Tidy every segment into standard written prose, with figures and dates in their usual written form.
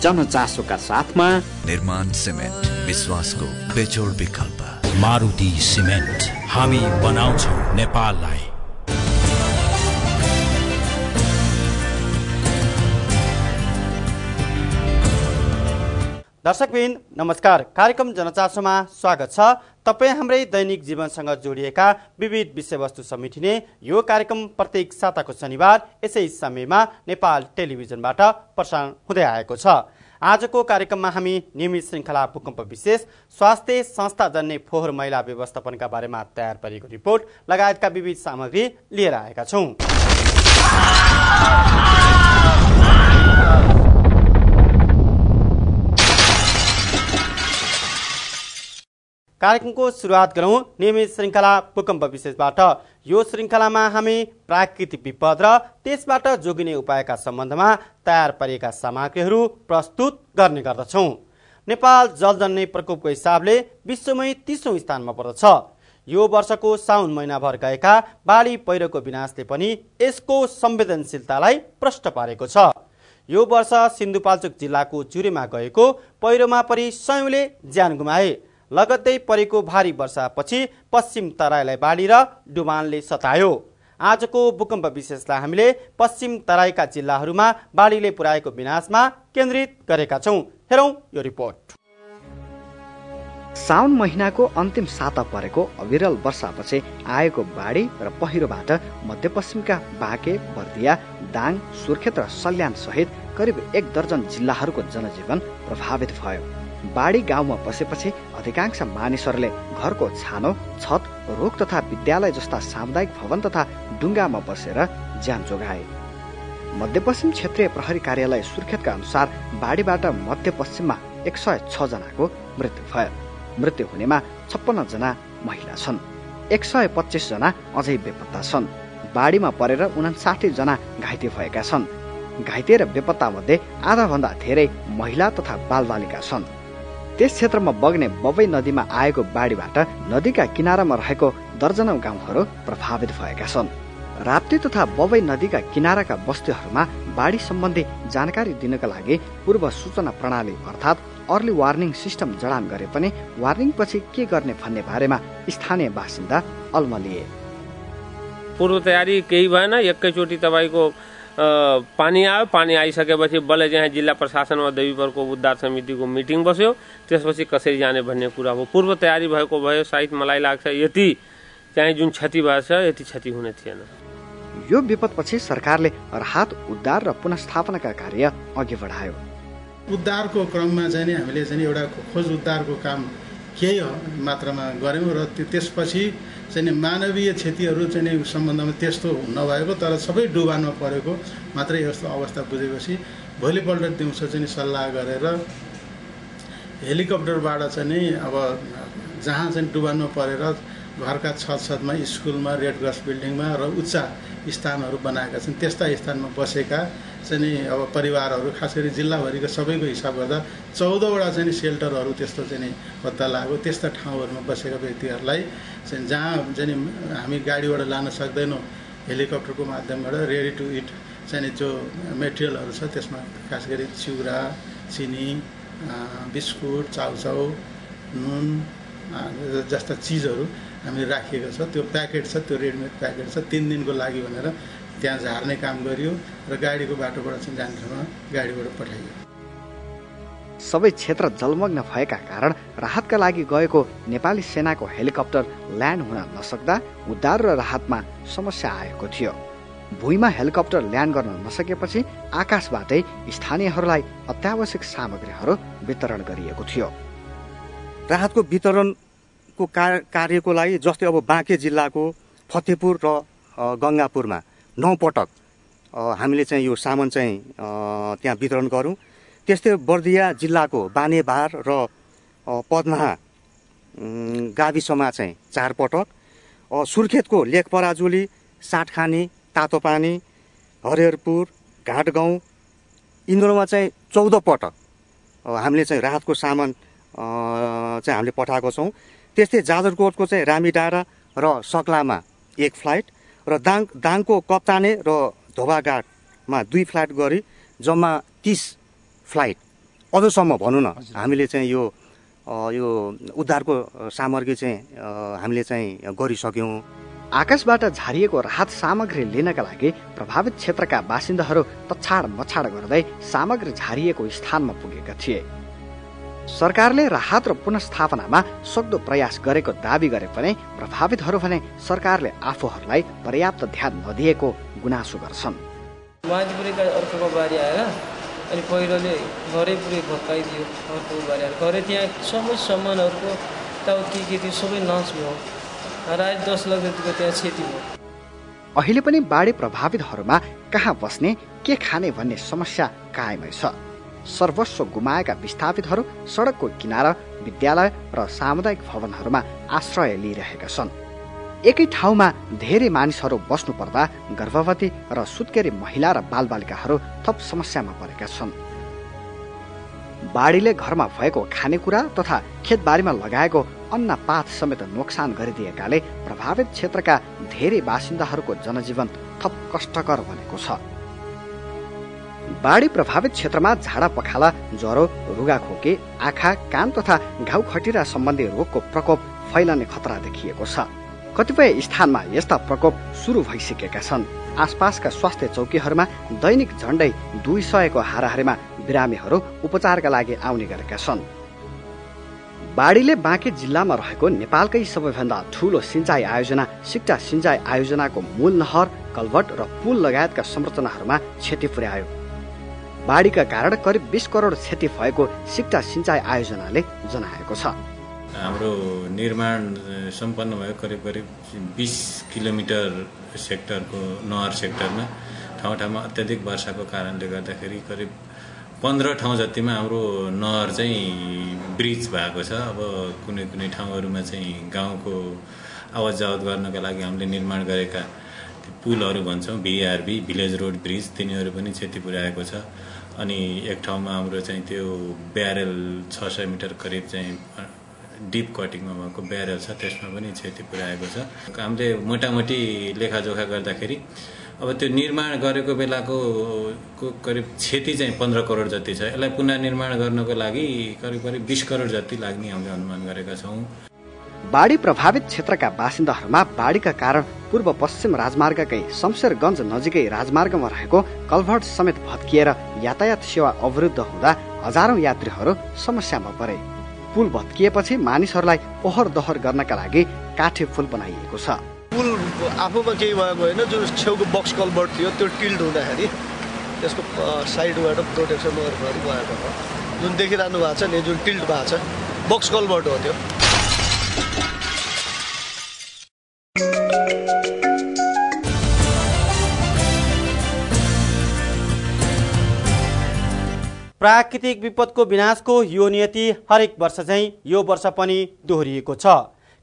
जनचासोका साथमा निर्माण सिमेन्ट, विश्वासको बेजोड विकल्प। मारुति सिमेन्ट, हामी बनाउँछौं नेपाललाई। दर्शकबिन नमस्कार, कार्यक्रम जनचासोमा स्वागत छ। तपाईँ हाम्रै दैनिक जीवनसँग जोडिएका विविध विषयवस्तु समेटिने यो कार्यक्रम प्रत्येक साताको शनिबार यसै समयमा नेपाल टेलिभिजनबाट प्रसारण हुँदै आएको छ। आजको कार्यक्रममा हामी नियमित श्रृङ्खला भूकम्प विशेष, स्वास्थ्य संस्थाजन्य फोहोर मैला व्यवस्थापनका बारेमा तयार पारेको रिपोर्ट लगायतका विविध सामग्री लिएर आएका छौँ। कार्यक्रमको सुरुवात गरौँ नियमित श्रृङ्खला भूकम्प विशेषबाट। यो श्रृङ्खलामा हामी प्राकृतिक विपद र त्यसबाट जोगिने उपायका सम्बन्धमा तयार पारिएका सामग्रीहरू प्रस्तुत गर्ने गर्दछौँ। नेपाल जलजन्य प्रकोपको हिसाबले विश्वमै 30औं स्थानमा पर्दछ। यो वर्षको साउन महिनाभर गएका बाढी पहिरोको विनाशले पनि यसको संवेदनशीलतालाई प्रष्ट पारेको छ। यो वर्ष सिन्धुपाल्चोक जिल्लाको चुरेमा गएको पहिरोमा परि सयौंले ज्यान गुमाए। लगत्तै परेको भारी वर्षापछि पश्चिम तराईलाई बाढी र डुबानले सतायो। आजको भूकम्प विशेषलाई हामीले पश्चिम तराईका जिल्लाहरूमा बाढीले पुर्याएको विनाशमा केन्द्रित गरेका छौँ। हेरौँ यो रिपोर्ट। साउन महिनाको अन्तिम साता परेको अविरल वर्षापछि आएको बाढी र पहिरोबाट मध्यपश्चिमका बाँके, बर्दिया, दाङ, सुर्खेत र सल्यान सहित करिब 1 दर्जन जिल्लाहरूको जनजीवन प्रभावित भयो। बाढी गाउँमा बसेपछि अधिकांश मानिसहरूले घरको छानो, छत, रोग तथा विद्यालय जस्ता सामुदायिक भवन तथा डुङ्गामा बसेर ज्यान जोगाए। मध्यपश्चिम क्षेत्रीय प्रहरी कार्यालय सुर्खेतका अनुसार बाढीबाट मध्यपश्चिममा 106 जनाको मृत्यु भयो। मृत्यु हुनेमा 56 जना महिला छन्। 125 जना अझै बेपत्ता छन्। बाढीमा परेर 59 जना घाइते भएका छन्। घाइते र बेपत्ता मध्ये आधाभन्दा धेरै महिला तथा बालबालिका छन्। त्यस क्षेत्रमा बग्ने बबई नदीमा आएको बाढीबाट नदीका किनारामा रहेको दर्जनौं गाउँहरू प्रभावित भएका छन्। राप्ती तथा बबई नदीका किनाराका बस्तीहरूमा बाढी सम्बन्धी जानकारी दिनका लागि पूर्व सूचना प्रणाली अर्थात् अर्ली वार्निङ सिस्टम जडान गरे पनि वार्निङ पछि के गर्ने भन्ने बारेमा स्थानीय बासिन्दा अल्मलिए। पूर्व तयारी केही भएन। एकैचोटि तपाईँको पानी आयो। पानी आइसकेपछि बल्ल चाहिँ जिल्ला प्रशासनमा देवीपुरको उद्धार समितिको मिटिङ बस्यो। त्यसपछि कसरी जाने भन्ने कुरा हो। पूर्व तयारी भएको भए सायद मलाई लाग्छ यति चाहिँ जुन क्षति भएछ यति क्षति हुने थिएन। यो विपदपछि सरकारले राहत, उद्धार र पुनर्स्थापनाका कार्य अघि बढायो। उद्धारको क्रममा चाहिँ हामीले चाहिँ एउटा खोज उद्धारको काम केही मात्रामा गऱ्यौँ र त्यसपछि चाहिँ मानवीय क्षतिहरू चाहिँ सम्बन्धमा त्यस्तो नभएको तर सबै डुबानमा परेको मात्रै यस्तो अवस्था बुझेपछि भोलिपल्ट दिउँसो चाहिँ सल्लाह गरेर हेलिकप्टरबाट चाहिँ अब जहाँ चाहिँ डुबानमा परेर घरका छतमा, स्कुलमा, रेड क्रस बिल्डिङमा र उच्च स्थानहरू बनाएका छन्। त्यस्ता स्थानमा बसेका चाहिँ अब परिवारहरू खास गरी जिल्लाभरिको सबैको हिसाब गर्दा 14वटा चाहिँ सेल्टरहरू त्यस्तो चाहिँ पत्ता लाग्यो। त्यस्ता ठाउँहरूमा बसेका व्यक्तिहरूलाई चाहिँ जहाँ चाहिँ हामी गाडीबाट लान सक्दैनौँ, हेलिकप्टरको माध्यमबाट रेडी टु इट चाहिँ जो मेटेरियलहरू छ त्यसमा खास गरी चिउरा, चिनी, बिस्कुट, चाउचाउ, नुन जस्ता चिजहरू हामीले राखिएको छ। त्यो प्याकेट छ, त्यो रेडमेड प्याकेट छ। 3 दिनको लागि भनेर त्यहाँ झार्ने काम गरियो र गाडीको बाटोबाट चाहिँ जाने ठाउँमा गाडीबाट पठाइयो। सबै क्षेत्र जलमग्न भएका कारण राहतका लागि गएको नेपाली सेनाको हेलिकप्टर ल्यान्ड हुन नसक्दा उद्धार र राहतमा समस्या आएको थियो। भुइँमा हेलिकप्टर ल्यान्ड गर्न नसकेपछि आकाशबाटै स्थानीयहरूलाई अत्यावश्यक सामग्रीहरू वितरण गरिएको थियो। राहतको वितरणको कार्यको लागि जस्तै अब बाँके जिल्लाको फतेपुर र गङ्गापुरमा 9 पटक हामीले चाहिँ यो सामान चाहिँ त्यहाँ वितरण गऱ्यौँ। त्यस्तै बर्दिया जिल्लाको बानेबार र पदमा गाविसमा चाहिँ 4 पटक, सुर्खेतको लेखपराजुली, साटखानी, तातोपानी, हरिहरपुर, घाटगाउँ यिनीहरूमा चाहिँ 14 पटक हामीले चाहिँ राहतको सामान चाहिँ हामीले पठाएको छौँ। त्यस्तै जाजरकोटको चाहिँ रामीडाँडा र सक्लामा 1 फ्लाइट र दाङको कप्ताने र धोबाघाटमा 2 फ्लाइट गरी जम्मा 30 फ्लाइट अझसम्म भनौँ न हामीले चाहिँ यो उद्धारको सामग्री चाहिँ हामीले चाहिँ गरिसक्यौँ। आकाशबाट झारिएको राहत सामग्री लिनका लागि प्रभावित क्षेत्रका बासिन्दाहरू तछाड मछाड गर्दै सामग्री झारिएको स्थानमा पुगेका थिए। सरकारले राहत र पुनर्स्थापनामा सक्दो प्रयास गरेको दावी गरे पनि प्रभावितहरू भने सरकारले आफूहरूलाई पर्याप्त ध्यान नदिएको गुनासो गर्छन्। माथिपुरीका अर्को बारी आएर अनि पहिरोले घरै पुरै भत्काइदियो। अर्को बारी आएर घरै त्यहाँ सबै सामानहरूको टाउकी के थियो सबै नाश भयो। 10 लाख रुपियाँको त्यहाँ क्षति भयो। अहिले पनि बाढी प्रभावितहरूमा कहाँ बस्ने के खाने भन्ने समस्या कायमै छ। सर्वस्व गुमाएका विस्थापितहरू सडकको किनारा, विद्यालय र सामुदायिक भवनहरूमा आश्रय लिइरहेका छन्। एकै ठाउँमा धेरै मानिसहरू बस्नु पर्दा गर्भवती र सुत्केरी महिला र बालबालिकाहरू थप समस्यामा परेका छन्। बाढीले घरमा भएको खानेकुरा तथा खेतबारीमा लगाएको अन्नपात समेत नोक्सान गरिदिएकाले प्रभावित क्षेत्रका धेरै बासिन्दाहरूको जनजीवन थप कष्टकर बनेको छ। बाढी प्रभावित क्षेत्रमा झाडा पखाला, ज्वरो, रुगाखोकी, आँखा, कान तथा घाउ खटिरा सम्बन्धी रोगको प्रकोप फैलने खतरा देखिएको छ। कतिपय स्थानमा यस्ता प्रकोप सुरु भइसकेका छन्। आसपासका स्वास्थ्य चौकीहरूमा दैनिक झण्डै 200 को हाराहारीमा बिरामीहरू उपचारका लागि आउने गरेका छन्। बाढीले बाँके जिल्लामा रहेको नेपालकै सबैभन्दा ठूलो सिंचाई आयोजना सिक्टा सिंचाई आयोजनाको मूल नहर, कल्भट र पुल लगायतका संरचनाहरूमा क्षति पुर्यायो। बाढीका कारण करिब 20 करोड क्षति भएको सिक्टा सिंचाई आयोजनाले जनाएको छ। हाम्रो निर्माण सम्पन्न भयो करिब 20 किलोमिटर सेक्टरको नहर सेक्टरमा। ठाउँ ठाउँमा अत्याधिक वर्षाको कारणले गर्दाखेरि करिब 15 ठाउँ जतिमा हाम्रो नहर चाहिँ ब्रिज भएको छ। अब कुनै कुनै ठाउँहरूमा चाहिँ गाउँको आवत जावत गर्नका लागि हामीले निर्माण गरेका पुलहरू भन्छौँ, VRB भिलेज रोड ब्रिज, तिनीहरू पनि क्षति पुर्याएको छ। अनि एक ठाउँमा हाम्रो चाहिँ त्यो ब्यारेल 600 मिटर करिब चाहिँ डिप कटिङमा भएको ब्यारेल छ, त्यसमा पनि क्षति पुर्याएको छ। हामीले मोटामोटी लेखाजोखा गर्दाखेरि अब त्यो निर्माण गरेको बेलाको करिब क्षति चाहिँ 15 करोड जति छ। यसलाई पुनर्निर्माण गर्नको लागि करिब 20 करोड जति लाग्ने हामीले अनुमान गरेका छौँ। बाढी प्रभावित क्षेत्रका बासिन्दाहरूमा बाढीका कारण पूर्व पश्चिम राजमार्गकै शमशेरगञ्ज नजिकै राजमार्गमा रहेको कल्भर्ट समेत भत्किएर यातायात सेवा अवरुद्ध हुँदा हजारौं यात्रीहरू समस्यामा परे। पुल भत्किएपछि मानिसहरूलाई ओहोर दोहोर गर्नका लागि काठे पुल बनाइएको छ। पुल आफूमा केही भएको होइन, जुन छेउको बक्स कल्भर्ट थियो त्यो टिल्ट हुँदाखेरि त्यसको साइडबाट प्रोटेक्सन गरेर गएको हो। जुन देखिरहनु भएको छ नि, जुन टिल्ट भएको छ बक्स कल्भर्ट हो त्यो। प्राकृतिक विपदको विनाशको यो नियति हरेक वर्ष चाहिँ यो वर्ष पनि दोहोरिएको छ।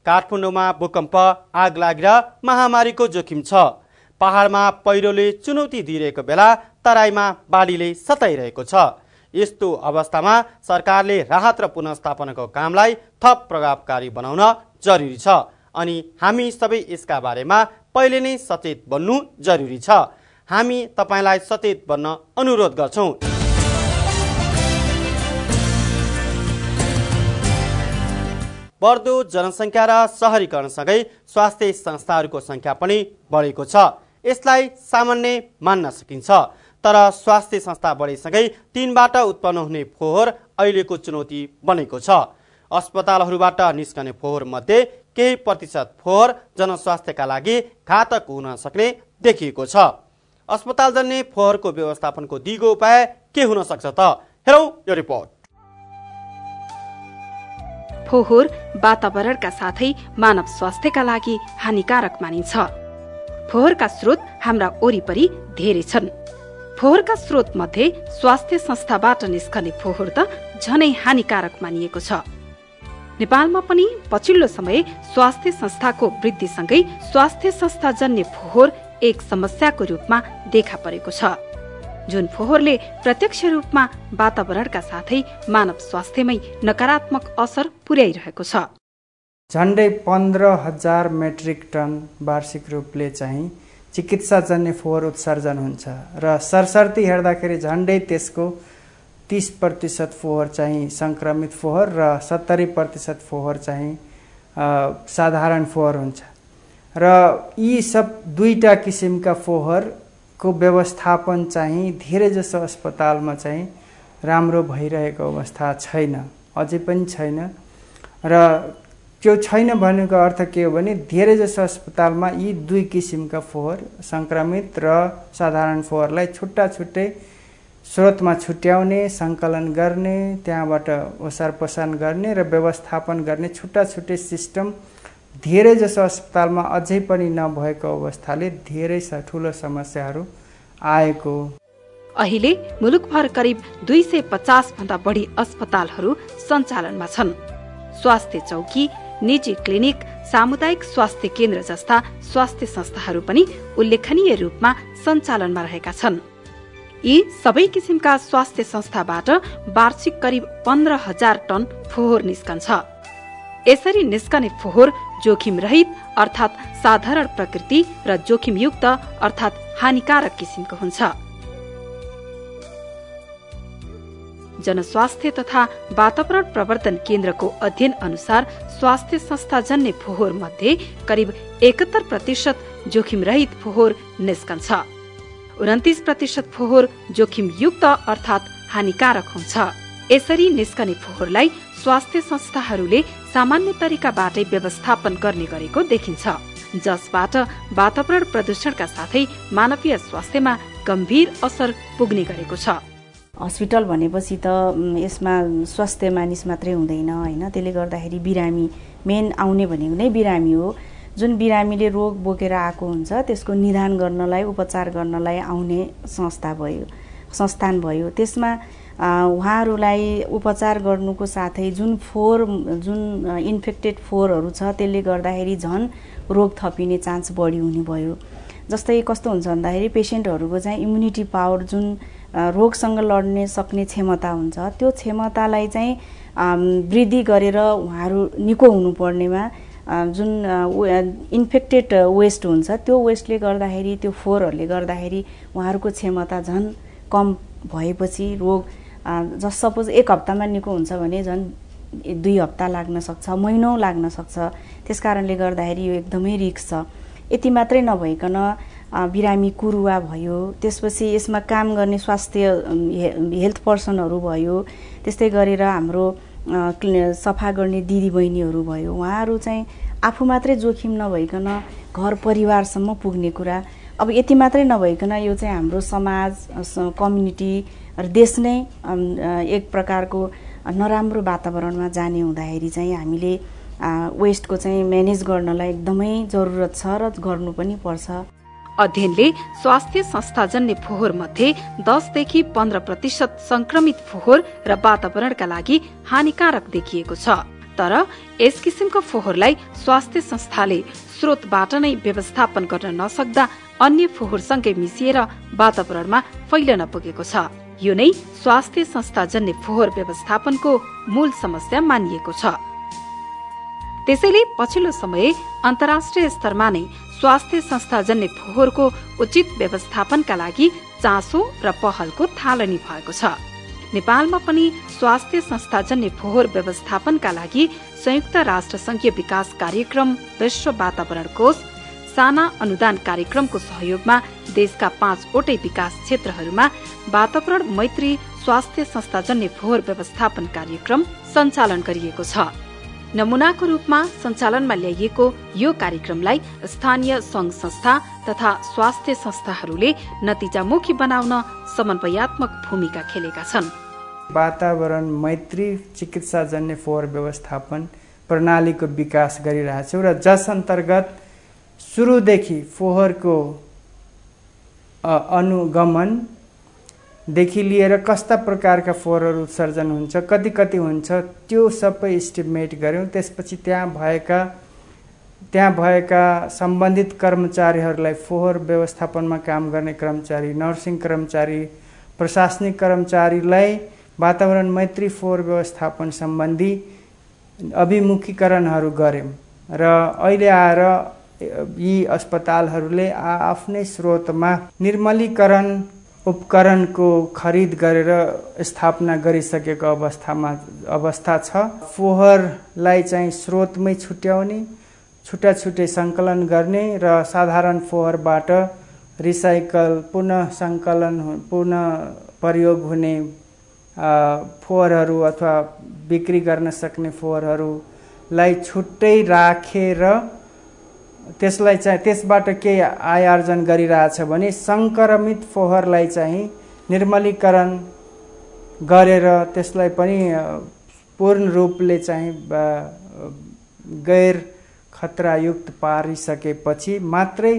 काठमाडौँमा भूकम्प, आग लागेर महामारीको जोखिम छ। पहाडमा पहिरोले चुनौती दिइरहेको बेला तराईमा बाढीले सताइरहेको छ। यस्तो अवस्थामा सरकारले राहत र पुनर्स्थापनाको कामलाई थप प्रभावकारी बनाउन जरुरी छ। अनि हामी सबै यसका बारेमा पहिले नै सचेत बन्नु जरुरी छ। हामी तपाईलाई सचेत बन्न अनुरोध गर्छौं। बढ्दो जनसङ्ख्या र शहरीकरणसँगै स्वास्थ्य संस्थाहरूको संख्या पनि बढेको छ। यसलाई सामान्य मान्न सकिन्छ, तर स्वास्थ्य संस्था बढेसँगै तिनबाट उत्पन्न हुने फोहोर अहिलेको चुनौती बनेको छ। अस्पतालहरूबाट निस्कने फोहोर मध्ये केही प्रतिशत फोहोर जनस्वास्थ्यका लागि घातक हुन सक्ने देखिएको छ। अस्पतालजन्य फोहोरको व्यवस्थापनको दिगो उपाय के हुन सक्छ त? हेरौं यो रिपोर्ट। फोहोर वातावरणका साथै मानव स्वास्थ्यका लागि हानिकारक मानिन्छ। फोहोरका स्रोत हाम्रा वरिपरि धेरै छन्। फोहोरका स्रोत मध्ये स्वास्थ्य संस्थाबाट निस्कने फोहोर त झनै हानिकारक मानिएको छ। नेपालमा पनि पछिल्लो समय स्वास्थ्य संस्थाको वृद्धिसँगै स्वास्थ्य संस्थाजन्य फोहोर एक समस्याको रूपमा देखा परेको छ, जुन फोहोरले प्रत्यक्ष रूपमा वातावरणका साथै मानव स्वास्थ्यमै नकारात्मक असर पुर्याइरहेको छ। झन्डै 15,000 मेट्रिक टन वार्षिक रूपले चाहिँ चिकित्साजन्य फोहोर उत्सर्जन हुन्छ र सरसर्ती हेर्दाखेरि झन्डै त्यसको 30% फोहोर चाहिँ सङ्क्रमित फोहोर र 70% फोहोर चाहिँ साधारण फोहोर हुन्छ र यी सब दुईटा किसिमका फोहोरको व्यवस्थापन चाहिँ धेरै जसो अस्पतालमा चाहिँ राम्रो भइरहेको अवस्था छैन, अझै पनि छैन। र त्यो छैन भनेको अर्थ के हो भने धेरै जसो अस्पतालमा यी दुई किसिमका फोहोर सङ्क्रमित र साधारण फोहोरलाई छुट्टा छुट्टै स्रोतमा छुट्याउने, सङ्कलन गर्ने, त्यहाँबाट ओसार पसान गर्ने र व्यवस्थापन गर्ने छुट्टा छुट्टै सिस्टम धेरै जसो अस्पतालमा अझै पनि नभएको अवस्थाले धेरै ठुलो समस्याहरू आएको। अहिले मुलुकभर करिब 250 भन्दा बढी अस्पतालहरू सञ्चालनमा छन्। स्वास्थ्य चौकी, निजी क्लिनिक, सामुदायिक स्वास्थ्य केन्द्र जस्ता स्वास्थ्य संस्थाहरू पनि उल्लेखनीय रूपमा सञ्चालनमा रहेका छन्। यी सबै किसिमका स्वास्थ्य संस्थाबाट वार्षिक करिब 15,000 टन फोहोर निस्कन्छ। यसरी निस्कने फोहोर जोखिम रहित अर्थात् साधारण प्रकृति र जोखिमयुक्त अर्थात् हानिकारक किसिमको हुन्छ। जनस्वास्थ्य तथा वातावरण प्रवर्धन केन्द्रको अध्ययन अनुसार स्वास्थ्य संस्थाजन्य फोहोर मध्ये करिब 71% जोखिम रहित फोहोर निस्कन्छ। 29% फोहोर जोखिमयुक्त अर्थात् हानिकारक हुन्छ। यसरी निस्कने फोहोरलाई स्वास्थ्य संस्थाहरूले सामान्य तरिकाबाटै व्यवस्थापन गर्ने गरेको देखिन्छ, जसबाट वातावरण प्रदूषणका साथै मानवीय स्वास्थ्यमा गम्भीर असर पुग्ने गरेको छ। हस्पिटल भनेपछि त यसमा स्वास्थ्य मानिस मात्रै हुँदैन हैन, त्यसले गर्दाखेरि बिरामी मेन आउने भनेको नै बिरामी हो। जुन बिरामीले रोग बोकेर आएको हुन्छ त्यसको निदान गर्नलाई, उपचार गर्नलाई आउने संस्थान भयो। त्यसमा उहाँहरूलाई उपचार गर्नुको साथै जुन इन्फेक्टेड फोहोरहरू छ त्यसले गर्दाखेरि झन् रोग थपिने चान्स बढी हुने भयो। जस्तै कस्तो हुन्छ भन्दाखेरि पेसेन्टहरूको चाहिँ इम्युनिटी पावर जुन रोगसँग लड्ने सक्ने क्षमता हुन्छ त्यो क्षमतालाई चाहिँ वृद्धि गरेर उहाँहरू निको हुनुपर्नेमा जुन इन्फेक्टेड वेस्ट हुन्छ त्यो वेस्टले गर्दाखेरि, त्यो फोहोरहरूले गर्दाखेरि उहाँहरूको क्षमता झन् कम भएपछि रोग सपोज 1 हप्तामा निको हुन्छ भने झन् 2 हप्ता लाग्न सक्छ, महिनौँ लाग्न सक्छ। त्यसकारणले गर्दाखेरि यो एकदमै रिस्क छ। यति मात्रै नभइकन बिरामी कुरुवा भयो, त्यसपछि यसमा काम गर्ने स्वास्थ्य हेल्थ पर्सनहरू भयो, त्यस्तै गरेर हाम्रो सफा गर्ने दिदीबहिनीहरू भयो, उहाँहरू चाहिँ आफू मात्रै जोखिम नभइकन घर परिवारसम्म पुग्ने कुरा। अब यति मात्रै नभइकन यो चाहिँ हाम्रो समाज, कम्युनिटी र देश नै एक प्रकारको नराम्रो वातावरणमा जाने हुँदाखेरि चाहिँ हामीले वेस्टको चाहिँ म्यानेज गर्नलाई एकदमै जरुरत छ र गर्नु पनि पर्छ। अध्ययनले स्वास्थ्य संस्थाजन्य फोहोर मध्ये 10 देखि 15% संक्रमित फोहोर र वातावरणका लागि हानिकारक देखिएको छ। तर यस किसिमको फोहोरलाई स्वास्थ्य संस्थाले स्रोतबाट नै व्यवस्थापन गर्न नसक्दा अन्य फोहोरसँगै मिसिएर वातावरणमा फैलन पुगेको छ। यो नै स्वास्थ्य संस्थाजन्य फोहोर व्यवस्थापनको मूल समस्या मानिएको छ। त्यसैले पछिल्लो समय अन्तर्राष्ट्रिय स्तरमा नै स्वास्थ्य संस्थाजन्य फोहोरको उचित व्यवस्थापनका लागि चासो र पहलको थालनी भएको छ। नेपालमा पनि स्वास्थ्य संस्थाजन्य फोहोर व्यवस्थापनका लागि संयुक्त राष्ट्र संघीय विकास कार्यक्रम, विश्व वातावरण कोष, साना अनुदान कार्यक्रमको सहयोगमा देशका 5 वटै विकास क्षेत्रहरूमा वातावरण मैत्री स्वास्थ्य संस्थाजन्य फोहोर व्यवस्थापन कार्यक्रम सञ्चालन गरिएको छ। नमुनाको रूपमा सञ्चालनमा ल्याइएको यो कार्यक्रमलाई स्थानीय संघ संस्था तथा स्वास्थ्य संस्थाहरूले नतिजामुखी बनाउन समन्वयात्मक भूमिका खेलेका छन्। वातावरण मैत्री चिकित्साजन्य फोहोर व्यवस्थापन प्रणालीको विकास गरिरहेछौँ र जस अन्तर्गत सुरुदेखि फोहोरको अनुगमन देखि लिएर कस्ता प्रकारका फोहोरहरू उत्सर्जन हुन्छ, कति कति हुन्छ, त्यो सबै एस्टिमेट गर्यौं। त्यसपछि त्यहाँ भएका सम्बन्धित कर्मचारीहरूलाई, फोहोर व्यवस्थापनमा काम गर्ने कर्मचारी, नर्सिङ कर्मचारी, प्रशासनिक कर्मचारीलाई वातावरण मैत्री फोहोर व्यवस्थापन सम्बन्धी अभिमुखीकरणहरू गर्यौं र अहिले आएर यी अस्पतालहरूले आफ्नै स्रोतमा निर्मलीकरण उपकरणको खरिद गरेर स्थापना गरिसकेको अवस्था छ। फोहोरलाई चाहिँ स्रोतमै छुट्याउने, छुट्टै सङ्कलन गर्ने र साधारण फोहोरबाट रिसाइकल, पुनः सङ्कलन, पुनः प्रयोग हुने फोहोरहरू अथवा बिक्री गर्न सक्ने फोहोरहरूलाई छुट्टै राखेर त्यसलाई चाहिँ त्यसबाट केही आय आर्जन गरिरहेछ भने सङ्क्रमित फोहोरलाई चाहिँ निर्मलीकरण गरेर त्यसलाई पनि पूर्ण रूपले चाहिँ गैर खतरायुक्त पारिसकेपछि मात्रै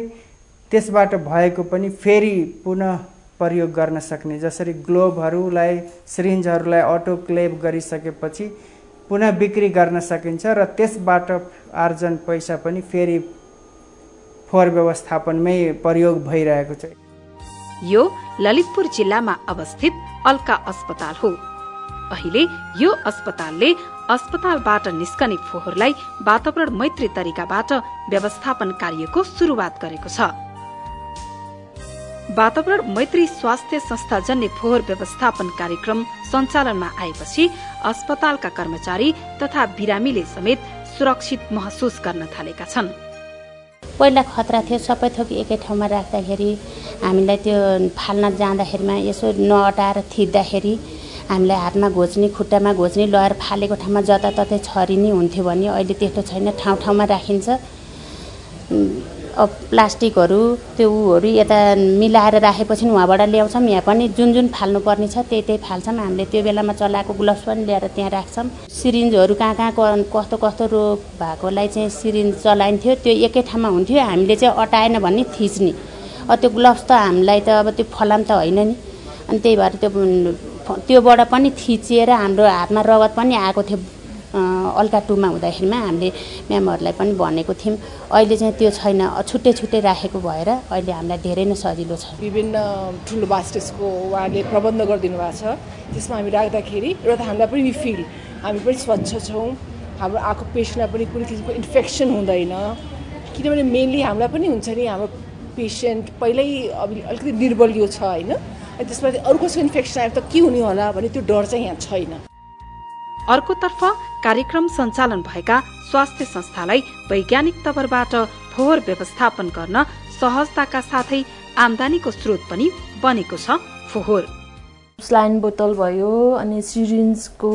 त्यसबाट भएको पनि फेरि पुनः प्रयोग गर्न सक्ने, जसरी ग्लोभहरूलाई, सिरिन्जहरूलाई अटोक्लेभ गरिसकेपछि पुनः बिक्री गर्न सकिन्छ र त्यसबाट आर्जन पैसा पनि फेरि फोहोर व्यवस्थापनमै प्रयोग भइरहेको छ। यो ललितपुर जिल्लामा अवस्थित अल्का अस्पताल हो। अहिले यो अस्पतालले अस्पतालबाट निस्कने फोहोरलाई वातावरण मैत्री तरिकाबाट व्यवस्थापन कार्यको सुरुवात गरेको छ। वातावरण मैत्री स्वास्थ्य संस्थाजन्य फोहोर व्यवस्थापन कार्यक्रम सञ्चालनमा आएपछि अस्पतालका कर्मचारी तथा बिरामीले समेत सुरक्षित महसुस गर्न थालेका छन्। पहिला खतरा थियो, सबै थोक एकै ठाउँमा राख्दाखेरि हामीलाई त्यो फाल्न जाँदाखेरिमा यसो नअटाएर थिच्दाखेरि हामीलाई हातमा घोच्ने, खुट्टामा घोच्ने, लगाएर फालेको ठाउँमा जताततै छरिने हुन्थ्यो भने अहिले त्यस्तो छैन, ठाउँ ठाउँमा राखिन्छ। अब प्लास्टिकहरू त्यो उहरू यता मिलाएर राखेपछि उहाँबाट ल्याउँछौँ, यहाँ पनि जुन जुन फाल्नुपर्ने छ त्यही फाल्छौँ। हामीले त्यो बेलामा चलाएको ग्लोभ्स पनि ल्याएर त्यहाँ राख्छौँ। सिरिन्जहरू कहाँ कस्तो रोग भएकोलाई चाहिँ सिरिन्ज चलाइन्थ्यो, त्यो एकै ठाउँमा हुन्थ्यो। हामीले चाहिँ अटाएन भने थिच्ने, त्यो ग्लोभ्स त हामीलाई त अब त्यो फलाम त होइन नि, अनि त्यही भएर त्योबाट पनि थिचिएर हाम्रो हातमा रगत पनि आएको थियो। अल्का 2 मा हुँदाखेरिमा हामीले म्यामहरूलाई पनि भनेको थियौँ। अहिले चाहिँ त्यो छैन, छुट्टै राखेको भएर अहिले हामीलाई धेरै नै सजिलो छ। विभिन्न ठुलो बास्केट्सको उहाँले प्रबन्ध गरिदिनु भएको छ, त्यसमा हामी राख्दाखेरि एउटा त हामीलाई पनि फिल हामी पनि स्वच्छ छौँ, हाम्रो आएको पेसेन्टलाई पनि कुनै किसिमको इन्फेक्सन हुँदैन। किनभने मेनली हामीलाई पनि हुन्छ नि, हाम्रो पेसेन्ट पहिल्यै अब अलिकति निर्बलियो छ होइन, त्यसपछि अरू कसैको इन्फेक्सन आयो त के हुने होला भन्ने त्यो डर चाहिँ यहाँ छैन। अर्कोतर्फ कार्यक्रम सञ्चालन भएका स्वास्थ्य संस्थालाई वैज्ञानिक तवरबाट फोहोर व्यवस्थापन गर्न सहजताका साथै आम्दानीको स्रोत पनि बनेको छ फोहोर। स्लाइन बोतल भयो, अनि सिरिन्जको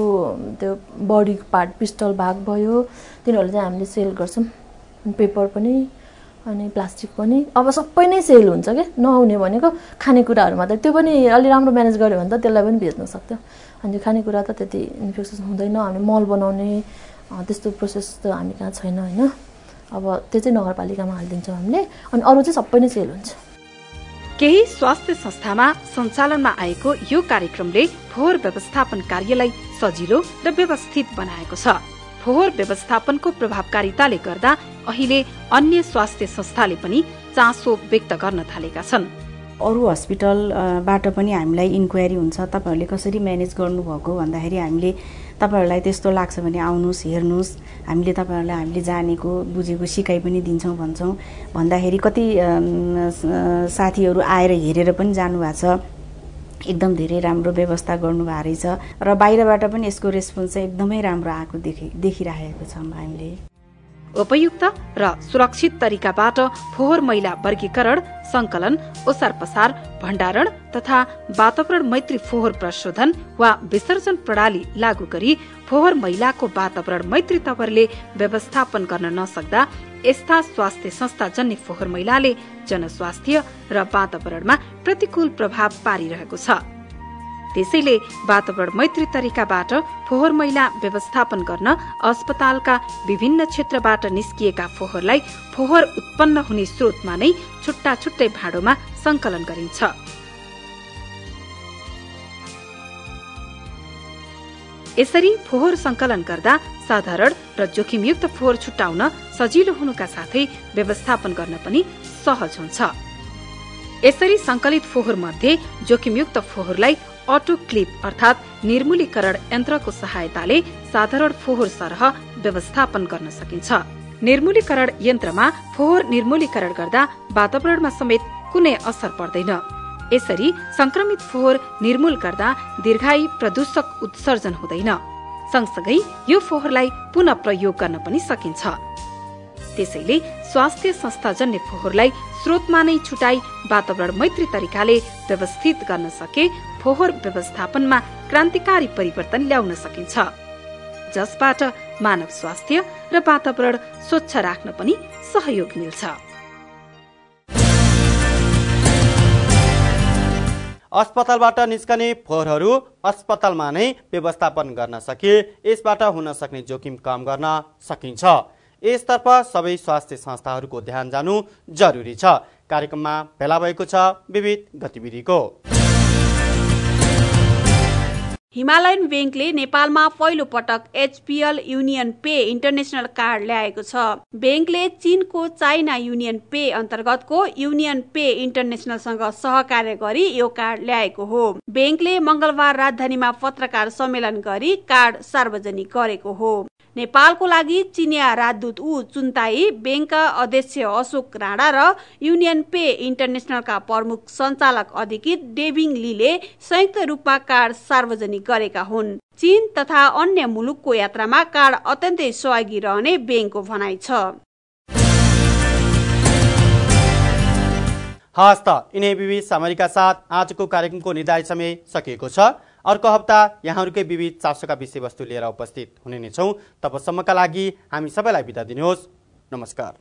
त्यो बडी पार्ट पिस्टल भाग भयो, तिनीहरू चाहिँ हामीले सेल गर्छौँ। पेपर पनि अनि प्लास्टिक पनि अब सबै नै सेल हुन्छ क्या। नहुने भनेको खानेकुराहरू मात्रै, त्यो पनि अलि राम्रो म्यानेज गर्यो भने त त्यसलाई पनि बेच्न सक्थ्यो। अनि खानेकुरा त त्यति इन्फेक्सन हुँदैन। हामी मल बनाउने त्यस्तो प्रोसेस त हामी कहाँ छैन होइन। अब त्यो चाहिँ नगरपालिकामा हालिदिन्छौँ हामीले, अनि अरू चाहिँ सबै नै सेल हुन्छ। केही स्वास्थ्य संस्थामा सञ्चालनमा आएको यो कार्यक्रमले फोहोर व्यवस्थापन कार्यलाई सजिलो र व्यवस्थित बनाएको छ। फोहोर व्यवस्थापनको प्रभावकारिताले गर्दा अहिले अन्य स्वास्थ्य संस्थाले पनि चासो व्यक्त गर्न थालेका छन्। अरू हस्पिटलबाट पनि हामीलाई इन्क्वायरी हुन्छ, तपाईँहरूले कसरी म्यानेज गर्नुभएको भन्दाखेरि हामीले तपाईँहरूलाई त्यस्तो लाग्छ भने आउनुहोस्, हेर्नुहोस्, हामीले तपाईँहरूलाई हामीले जानेको बुझेको सिकाइ पनि दिन्छौँ भन्छौँ। भन्दाखेरि कति साथीहरू आएर हेरेर पनि जानुभएको छ, एकदम धेरै राम्रो व्यवस्था गर्नुभएको रहेछ र बाहिरबाट पनि यसको रेस्पोन्स चाहिँ एकदमै राम्रो आएको देखिरहेको छौँ हामीले। उपयुक्त र सुरक्षित तरिकाबाट फोहोर मैला वर्गीकरण, संकलन, ओसार पसार, भण्डारण तथा वातावरण मैत्री फोहोर प्रशोधन वा विसर्जन प्रणाली लागू गरी फोहोर मैलाको वातावरण मैत्री तवरले व्यवस्थापन गर्न नसक्दा यस्ता स्वास्थ्य संस्थाजन्य फोहोर मैलाले जनस्वास्थ्य र वातावरणमा प्रतिकूल प्रभाव पारिरहेको छ। त्यसैले वातावरण मैत्री तरिकाबाट फोहोर मैला व्यवस्थापन गर्न अस्पतालका विभिन्न क्षेत्रबाट निस्किएका फोहोरलाई फोहोर उत्पन्न हुने स्रोतमा नै छुट्टा छुट्टै भाँडोमा संकलन गरिन्छ। यसरी फोहोर संकलन गर्दा साधारण र जोखिमयुक्त फोहोर छुट्टाउन सजिलो हुनुका साथै व्यवस्थापन गर्न पनि सहज हुन्छ। यसरी संकलित फोहोर मध्ये जोखिमयुक्त फोहोरलाई अटोक्लिप अर्थात निर्मूलीकरण यन्त्रको सहायताले साधारण फोहोर सरह व्यवस्थापन गर्न सकिन्छ। निर्मूलीकरण यन्त्रमा फोहोर निर्मूलीकरण गर्दा वातावरणमा समेत कुनै असर पर्दैन। यसरी संक्रमित फोहोर निर्मूल गर्दा दीर्घायु प्रदूषक उत्सर्जन हुँदैन। सँगसँगै यो फोहोरलाई पुनः प्रयोग गर्न पनि सकिन्छ। त्यसैले स्वास्थ्य संस्थाजन्य फोहोरलाई स्रोतमा नै छुटाई वातावरण मैत्री तरिकाले व्यवस्थित गर्न सके फोहोर व्यवस्थापनमा क्रान्तिकारी परिवर्तन ल्याउन सकिन्छ, जसबाट मानव स्वास्थ्य र वातावरण स्वच्छ राख्न पनि सहयोग मिल्छ। अस्पतालबाट निस्कने फोहोरहरू अस्पतालमा नै व्यवस्थापन गर्न सके यसबाट हुन सक्ने जोखिम कम गर्न सकिन्छ। यसतर्फ सबै स्वास्थ्य संस्थाहरूको ध्यान जानु जरुरी छ। कार्यक्रममा भेला भएको छ विविध गतिविधिको। हिमालयन ब्याङ्कले नेपालमा पहिलो पटक HPL union pay international card ल्याएको छ। ब्याङ्कले चीनको चाइना युनियन पे अन्तर्गतको युनियन पे इन्टरनेशनलसँग सहकार्य गरी यो कार्ड ल्याएको हो। ब्याङ्कले मंगलबार राजधानीमा पत्रकार सम्मेलन गरी कार्ड सार्वजनिक गरेको हो। नेपालको लागि चिनिया राजदूत उ चुन्ताई, ब्याङ्कका अध्यक्ष अशोक राणा र युनियन पे इन्टरनेशनलका प्रमुख सञ्चालक अधिकृत डेभिङ लीले संयुक्त रूपमा कार्ड सार्वजनिक गरेका हुन्। चीन तथा अन्य मुलुकको यात्रामा कार्ड अत्यन्तै सहयोगी रहने ब्याङ्कको भनाइ छ। हस्त यिनै विविध सामग्रीका साथ आजको कार्यक्रमको निर्धारित समय सकिएको छ। अर्को हप्ता यहाँहरूकै विविध चासोका विषयवस्तु लिएर उपस्थित हुने नै छौँ। तबसम्मका लागि हामी सबैलाई बिदा दिनुहोस्। नमस्कार।